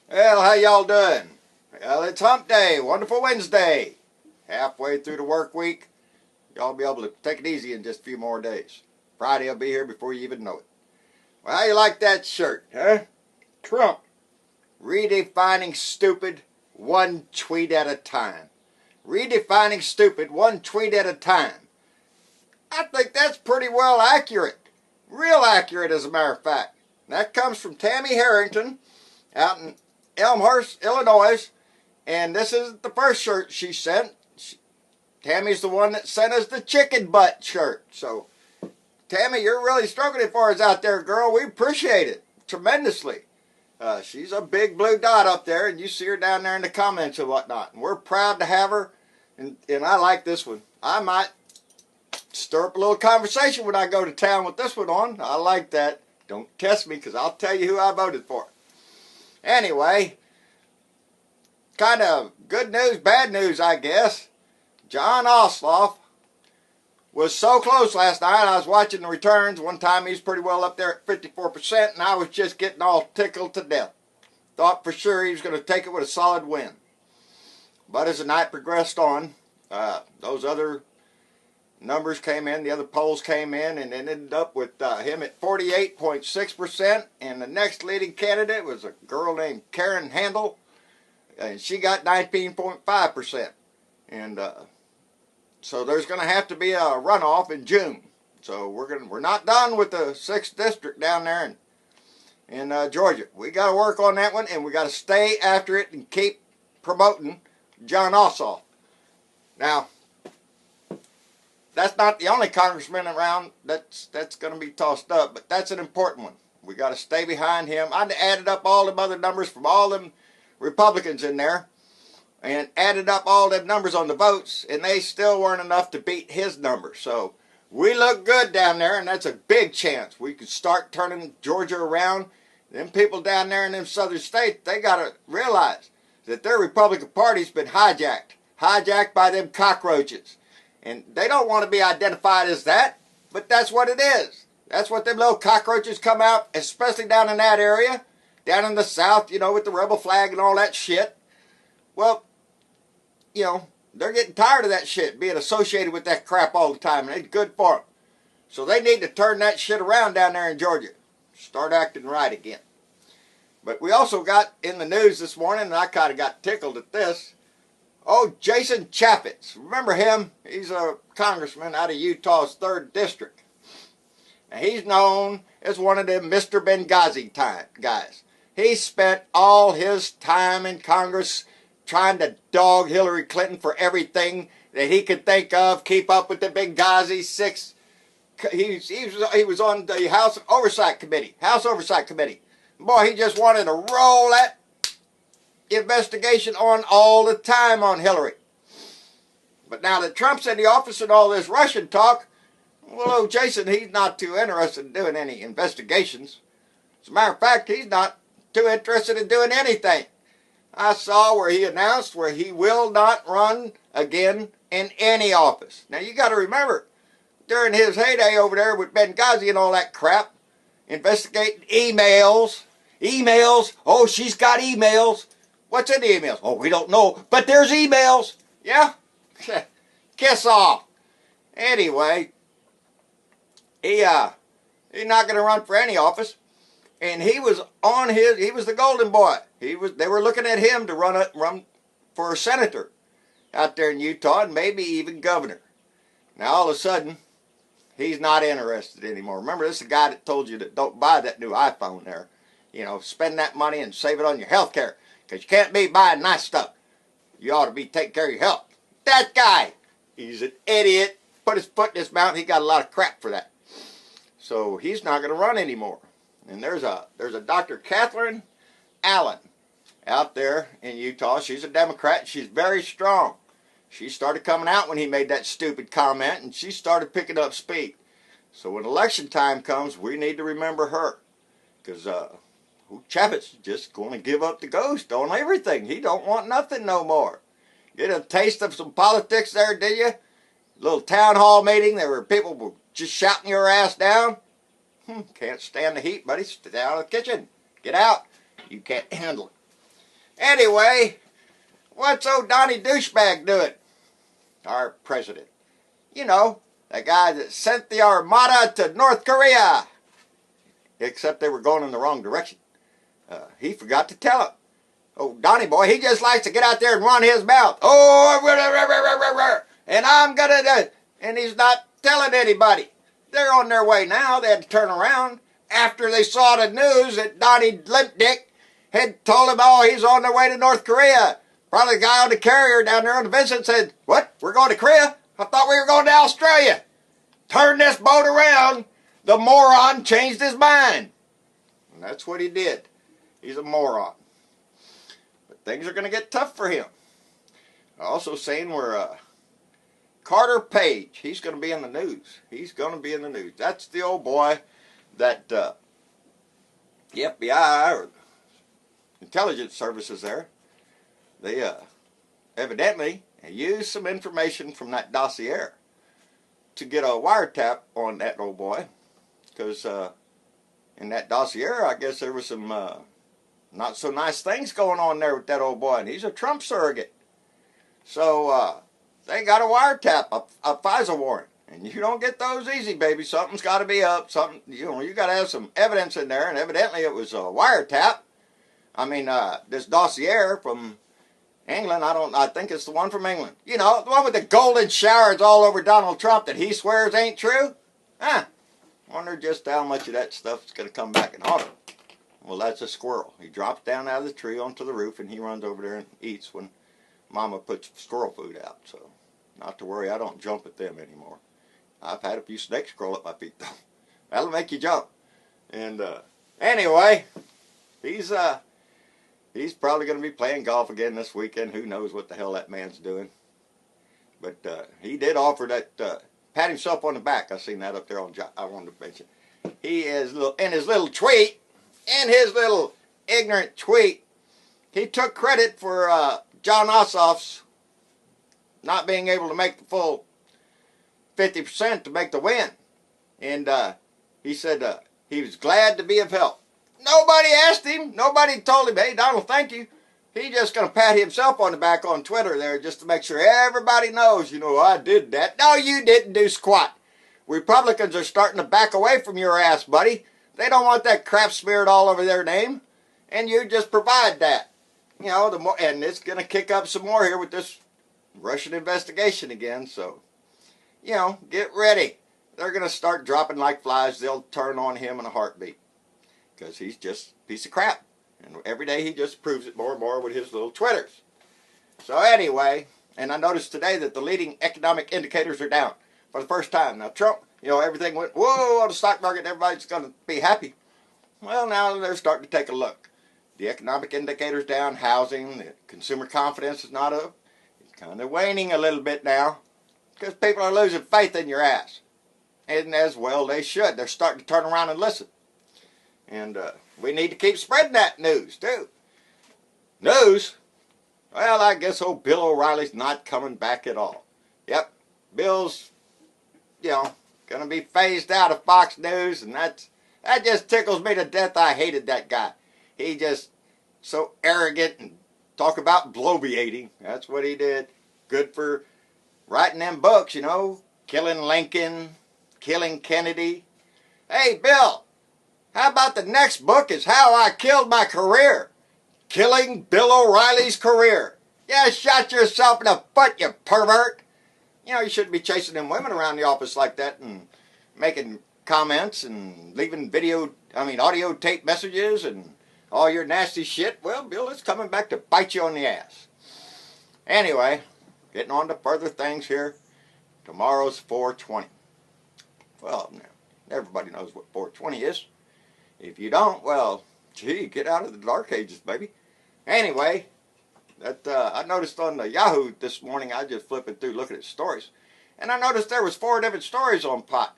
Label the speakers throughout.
Speaker 1: Well, how y'all doing? Well, it's hump day, wonderful Wednesday. Halfway through the work week. Y'all be able to take it easy in just a few more days. Friday will be here before you even know it. Well, how you like that shirt, huh? Trump, redefining stupid one tweet at a time. Redefining stupid one tweet at a time. I think that's pretty well accurate. Real accurate, as a matter of fact. That comes from Tammy Harrington out in Elmhurst, Illinois. And this isn't the first shirt she sent. Tammy's the one that sent us the chicken butt shirt. So, Tammy, you're really struggling for us out there, girl. We appreciate it tremendously. She's a big blue dot up there, and you see her down there in the comments and whatnot. And we're proud to have her, and I like this one. I might stir up a little conversation when I go to town with this one on. I like that. Don't test me, because I'll tell you who I voted for. Anyway, kind of good news, bad news, I guess. John Ossoff was so close last night. I was watching the returns. One time he was pretty well up there at 54%, and I was just getting all tickled to death. Thought for sure he was going to take it with a solid win. But as the night progressed on, those other numbers came in, the other polls came in, and it ended up with him at 48.6%, and the next leading candidate was a girl named Karen Handel, and she got 19.5%. And so there's going to have to be a runoff in June. So we're not done with the 6th district down there in Georgia. We got to work on that one, and we got to stay after it and keep promoting John Ossoff. Now, that's not the only congressman around that's going to be tossed up, but that's an important one. We got to stay behind him. I added up all them other numbers from all them Republicans in there and added up all them numbers on the votes, and they still weren't enough to beat his numbers. So we look good down there, and that's a big chance. We could start turning Georgia around. Them people down there in them southern states, they got to realize that their Republican Party's been hijacked by them cockroaches. And they don't want to be identified as that, but that's what it is. That's what them little cockroaches come out, especially down in that area, down in the South, you know, with the rebel flag and all that shit. Well, you know, they're getting tired of that shit, being associated with that crap all the time, and it's good for them. So they need to turn that shit around down there in Georgia. Start acting right again. But we also got in the news this morning, and I kind of got tickled at this. Oh, Jason Chaffetz. Remember him? He's a congressman out of Utah's 3rd district. Now, he's known as one of them Mr. Benghazi guys. He spent all his time in Congress trying to dog Hillary Clinton for everything that he could think of, keep up with the Benghazi 6. He was on the House Oversight Committee. Boy, he just wanted to roll that investigation on all the time on Hillary. But now that Trump's in the office and all this Russian talk, well, oh, Jason, he's not too interested in doing any investigations. As a matter of fact, he's not too interested in doing anything. I saw where he announced where he will not run again in any office. Now, you got to remember, during his heyday over there with Benghazi and all that crap, investigating emails, oh, she's got emails. What's in the emails? Oh, we don't know, but there's emails. Yeah? Kiss off. Anyway, he's not going to run for any office. And he was the golden boy. They were looking at him to run for a senator out there in Utah, and maybe even governor. Now, all of a sudden, he's not interested anymore. Remember, this is the guy that told you that don't buy that new iPhone there. You know, spend that money and save it on your health care. Because you can't be buying nice stuff. You ought to be taking care of your health. That guy, he's an idiot. Put his foot in his mouth. He got a lot of crap for that. So he's not going to run anymore. And there's a Dr. Catherine Allen out there in Utah. She's a Democrat. She's very strong. She started coming out when he made that stupid comment, and she started picking up speed. So when election time comes, we need to remember her. Because Chaffetz is just going to give up the ghost on everything. He don't want nothing no more. Get a taste of some politics there, did you? Little town hall meeting. There were people were just shouting your ass down. Can't stand the heat, buddy. Stay out of the kitchen. Get out. You can't handle it. Anyway, what's old Donnie Douchebag doing? Our president. You know, the guy that sent the Armada to North Korea. Except they were going in the wrong direction. He forgot to tell him. Oh, Donnie boy, he just likes to get out there and run his mouth. Oh, and I'm going to do it. And he's not telling anybody. They're on their way now. They had to turn around after they saw the news that Donnie Limp Dick had told him, oh, he's on their way to North Korea. Probably the guy on the carrier down there on the Vincent said, what? We're going to Korea? I thought we were going to Australia. Turn this boat around. The moron changed his mind. And that's what he did. He's a moron. But things are going to get tough for him. Also saying we're Carter Page. He's going to be in the news. He's going to be in the news. That's the old boy that the FBI or intelligence services there, they evidently used some information from that dossier to get a wiretap on that old boy. Because in that dossier, I guess there was some not so nice things going on there with that old boy. And he's a Trump surrogate. So they got a wiretap, a FISA warrant. And you don't get those easy, baby. Something's got to be up. Something, you got to have some evidence in there. And evidently it was a wiretap. I mean, this dossier from England, I think it's the one from England. You know, the one with the golden showers all over Donald Trump that he swears ain't true. Huh. Wonder just how much of that stuff is going to come back and haunt him. Well, that's a squirrel. He drops down out of the tree onto the roof and he runs over there and eats when Mama puts squirrel food out. So, not to worry, I don't jump at them anymore. I've had a few snakes crawl up my feet, though. That'll make you jump. And anyway, he's probably going to be playing golf again this weekend. Who knows what the hell that man's doing. But he did offer that, pat himself on the back. I seen that up there on, I wanted to mention. He is, in his little tweet, ignorant tweet, he took credit for John Ossoff's not being able to make the full 50% to make the win. And he said he was glad to be of help. Nobody asked him. Nobody told him, hey, Donald, thank you. He just going to pat himself on the back on Twitter there just to make sure everybody knows, I did that. No, you didn't do squat. Republicans are starting to back away from your ass, buddy. They don't want that crap smeared all over their name. And you just provide that. The more, and it's going to kick up some more here with this Russian investigation again. So, get ready. They're going to start dropping like flies. They'll turn on him in a heartbeat. Because he's just a piece of crap. And every day he just proves it more and more with his little Twitters. So anyway, and I noticed today that the leading economic indicators are down for the first time. Now Trump, everything went, whoa, on the stock market, everybody's going to be happy. Well, now they're starting to take a look. The economic indicators down, housing, the consumer confidence is not up. It's kind of waning a little bit now. Because people are losing faith in your ass. And as well they should. They're starting to turn around and listen. And we need to keep spreading that news, too. News? Well, I guess old Bill O'Reilly's not coming back at all. Yep, Bill's, going to be phased out of Fox News, and that just tickles me to death. I hated that guy. He just so arrogant and talk about bloviating. That's what he did. Good for writing them books, killing Lincoln, killing Kennedy. Hey, Bill. How about the next book is How I Killed My Career? Killing Bill O'Reilly's Career. Yeah, shot yourself in the foot, you pervert. You shouldn't be chasing them women around the office like that and making comments and leaving audio tape messages and all your nasty shit. Well, Bill, it's coming back to bite you on the ass. Anyway, getting on to further things here. Tomorrow's 420. Well, now, everybody knows what 420 is. If you don't, well, gee, get out of the dark ages, baby. Anyway, I noticed on the Yahoo this morning, I just flipping through looking at stories, and I noticed there was 4 different stories on pot,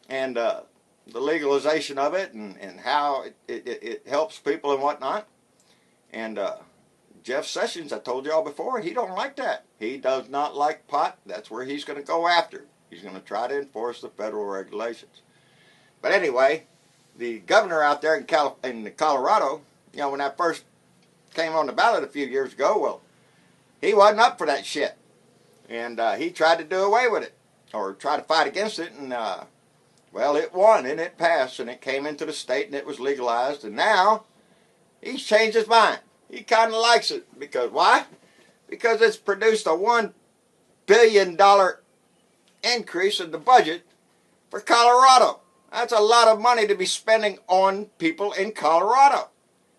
Speaker 1: and the legalization of it, and how it helps people and whatnot. And Jeff Sessions, I told y'all before, he don't like that. He does not like pot. That's where he's going to go after. He's going to try to enforce the federal regulations. But anyway, the governor out there in Colorado, when that first came on the ballot a few years ago. Well, he wasn't up for that shit. And he tried to do away with it, or try to fight against it, and well, it won, and it passed, and it came into the state, and it was legalized, and now he's changed his mind. He kind of likes it, because why? Because it's produced a $1 billion increase in the budget for Colorado. That's a lot of money to be spending on people in Colorado,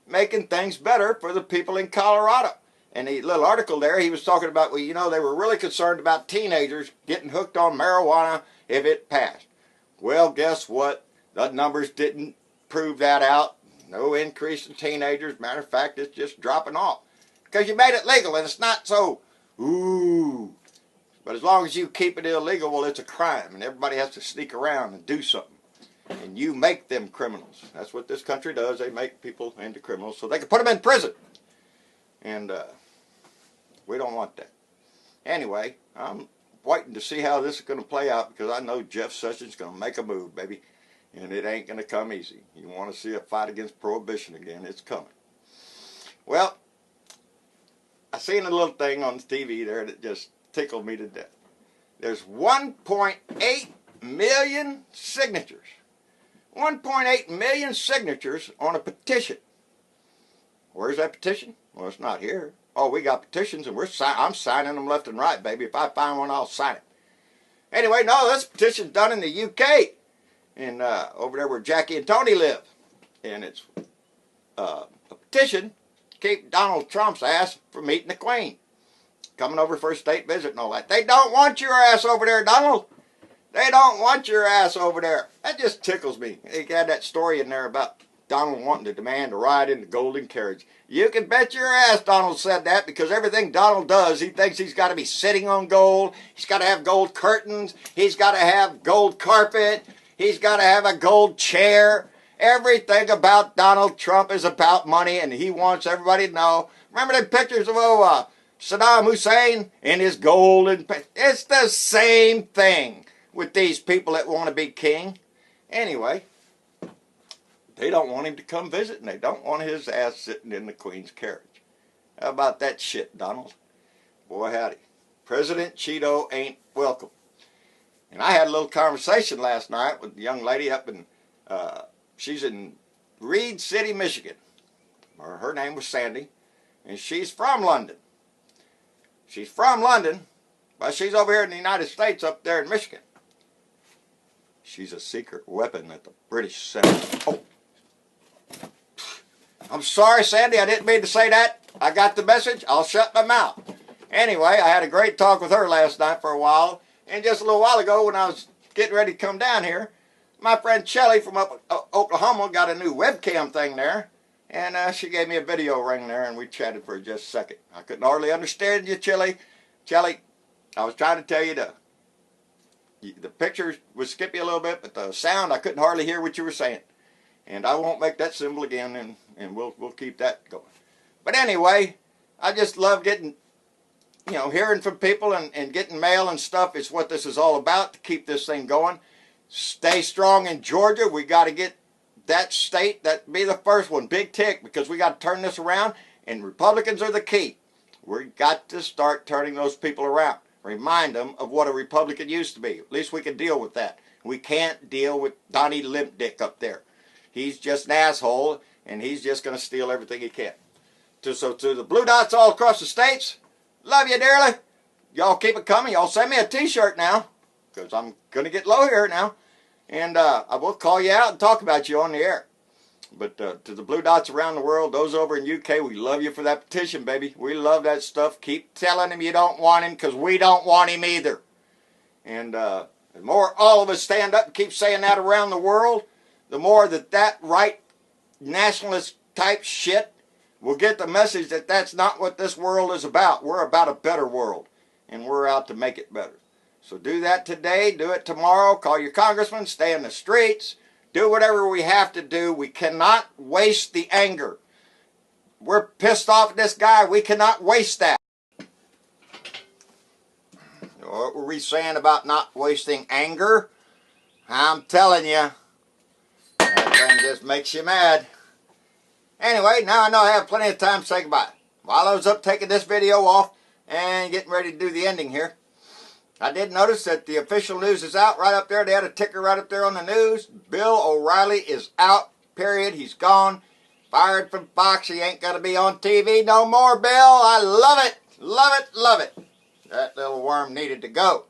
Speaker 1: making things better for the people in Colorado. And the little article there, he was talking about, well, you know, they were really concerned about teenagers getting hooked on marijuana if it passed. Well, guess what? The numbers didn't prove that out. No increase in teenagers. Matter of fact, it's just dropping off. Because you made it legal, and it's not so, ooh. But as long as you keep it illegal, well, it's a crime, and everybody has to sneak around and do something. And you make them criminals. That's what this country does. They make people into criminals so they can put them in prison. And we don't want that. Anyway, I'm waiting to see how this is going to play out, because I know Jeff Sessions is going to make a move, baby. And it ain't going to come easy. You want to see a fight against prohibition again, it's coming. Well, I seen a little thing on the TV there that just tickled me to death. There's 1.8 million signatures. 1.8 million signatures on a petition. Where's that petition? Well, it's not here. Oh, we got petitions, and I'm signing them left and right, baby. If I find one, I'll sign it. Anyway, no, this petition's done in the UK, and over there where Jackie and Tony live. And it's a petition to keep Donald Trump's ass from meeting the Queen, coming over for a state visit and all that. They don't want your ass over there, Donald. They don't want your ass over there. That just tickles me. They had that story in there about Donald wanting to demand a ride in the golden carriage. You can bet your ass Donald said that, because everything Donald does, he thinks he's got to be sitting on gold. He's got to have gold curtains. He's got to have gold carpet. He's got to have a gold chair. Everything about Donald Trump is about money, and he wants everybody to know. Remember the pictures of Saddam Hussein and his golden... It's the same thing with these people that want to be king. Anyway, they don't want him to come visit, and they don't want his ass sitting in the Queen's carriage. How about that shit, Donald? Boy, howdy. President Cheeto ain't welcome. And I had a little conversation last night with a young lady up in, she's in Reed City, Michigan. Her name was Sandy, and she's from London. She's from London, but she's over here in the United States up there in Michigan. She's a secret weapon at the British Senate. Oh. I'm sorry, Sandy, I didn't mean to say that. I got the message. I'll shut my mouth. Anyway, I had a great talk with her last night for a while. And just a little while ago, when I was getting ready to come down here, my friend Shelly from up Oklahoma got a new webcam thing there. And she gave me a video ring there, and we chatted for just a second. I couldn't hardly understand you, Shelly. Shelly, I was trying to tell you the picture would skip you a little bit, but the sound, I couldn't hardly hear what you were saying. And I won't make that symbol again, and we'll keep that going. But anyway, I just love getting, you know, hearing from people and getting mail and stuff. It's what this is all about, to keep this thing going. Stay strong in Georgia. We got to get that state, that be the first one, big tick, because we got to turn this around, and Republicans are the key. We got to start turning those people around. Remind them of what a Republican used to be. At least we can deal with that. We can't deal with Donnie Limp Dick up there. He's just an asshole, and he's just going to steal everything he can. So to the blue dots all across the states, love you dearly. Y'all keep it coming. Y'all send me a t-shirt now, because I'm going to get low here now. And I will call you out and talk about you on the air. But to the blue dots around the world, those over in UK, we love you for that petition, baby. We love that stuff. Keep telling him you don't want him, because we don't want him either. And the more all of us stand up and keep saying that around the world, the more that right nationalist type shit will get the message that that's not what this world is about. We're about a better world, and we're out to make it better. So do that today, do it tomorrow, call your congressman, stay in the streets, do whatever we have to do. We cannot waste the anger. We're pissed off at this guy, we cannot waste that. What were we saying about not wasting anger? I'm telling you, that thing just makes you mad. Anyway, now I know I have plenty of time to say goodbye. While I was up taking this video off and getting ready to do the ending here, I did notice that the official news is out right up there. They had a ticker right up there on the news. Bill O'Reilly is out, period. He's gone. Fired from Fox. He ain't going to be on TV no more, Bill. I love it. Love it. Love it. That little worm needed to go.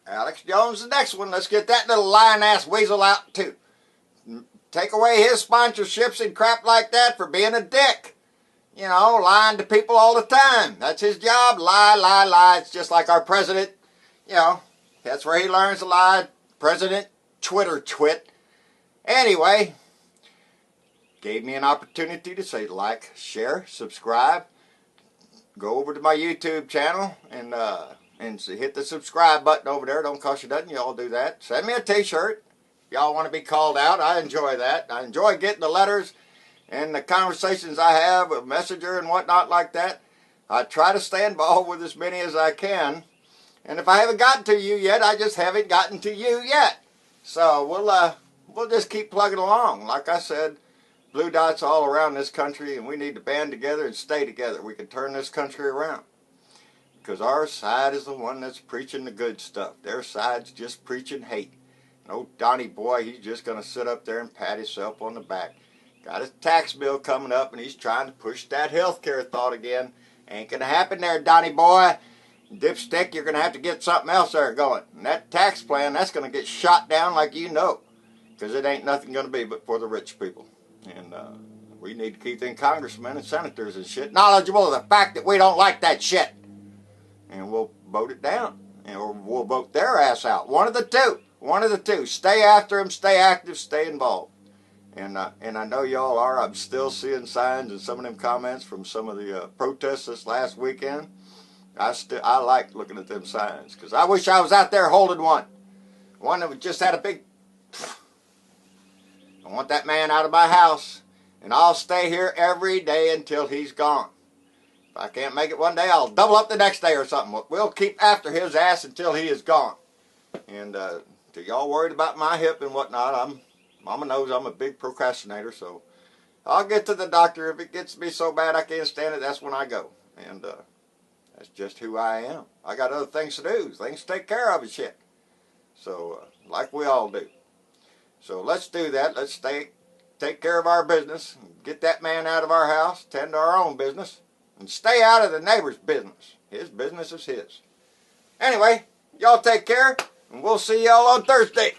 Speaker 1: Alex Jones, the next one. Let's get that little lying-ass weasel out, too. Take away his sponsorships and crap like that for being a dick. You know, lying to people all the time. That's his job. Lie, lie, lie. It's just like our president. You know, that's where he learns to lie. President Twitter twit. Anyway, gave me an opportunity to say like, share, subscribe. Go over to my YouTube channel and hit the subscribe button over there. Don't cost you nothing. You all do that. Send me a t-shirt. Y'all want to be called out. I enjoy that. I enjoy getting the letters and the conversations I have with Messenger and whatnot like that. I try to stay involved with as many as I can. And if I haven't gotten to you yet, I just haven't gotten to you yet. So we'll just keep plugging along. Like I said, blue dots all around this country, and we need to band together and stay together. We can turn this country around. Because our side is the one that's preaching the good stuff. Their side's just preaching hate. And old Donnie boy, he's just going to sit up there and pat himself on the back. Got his tax bill coming up, and he's trying to push that health care thought again. Ain't going to happen there, Donnie boy. Dipstick, you're going to have to get something else there going. And that tax plan, that's going to get shot down like you know. Because it ain't nothing going to be but for the rich people. And we need to keep them congressmen and senators and shit knowledgeable of the fact that we don't like that shit. And we'll vote it down. Or we'll vote their ass out. One of the two. One of the two. Stay after them, stay active, stay involved. And I know y'all are. I'm still seeing signs and some of them comments from some of the protests this last weekend. I like looking at them signs. Because I wish I was out there holding one. One that just had a big... I want that man out of my house. And I'll stay here every day until he's gone. If I can't make it one day, I'll double up the next day or something. We'll keep after his ass until he is gone. And till y'all worried about my hip and whatnot, Mama knows I'm a big procrastinator, so I'll get to the doctor. If it gets me so bad I can't stand it, that's when I go. And that's just who I am. I got other things to do, things to take care of and shit. So, like we all do. So let's do that. Let's take care of our business, get that man out of our house, tend to our own business, and stay out of the neighbor's business. His business is his. Anyway, y'all take care, and we'll see y'all on Thursday.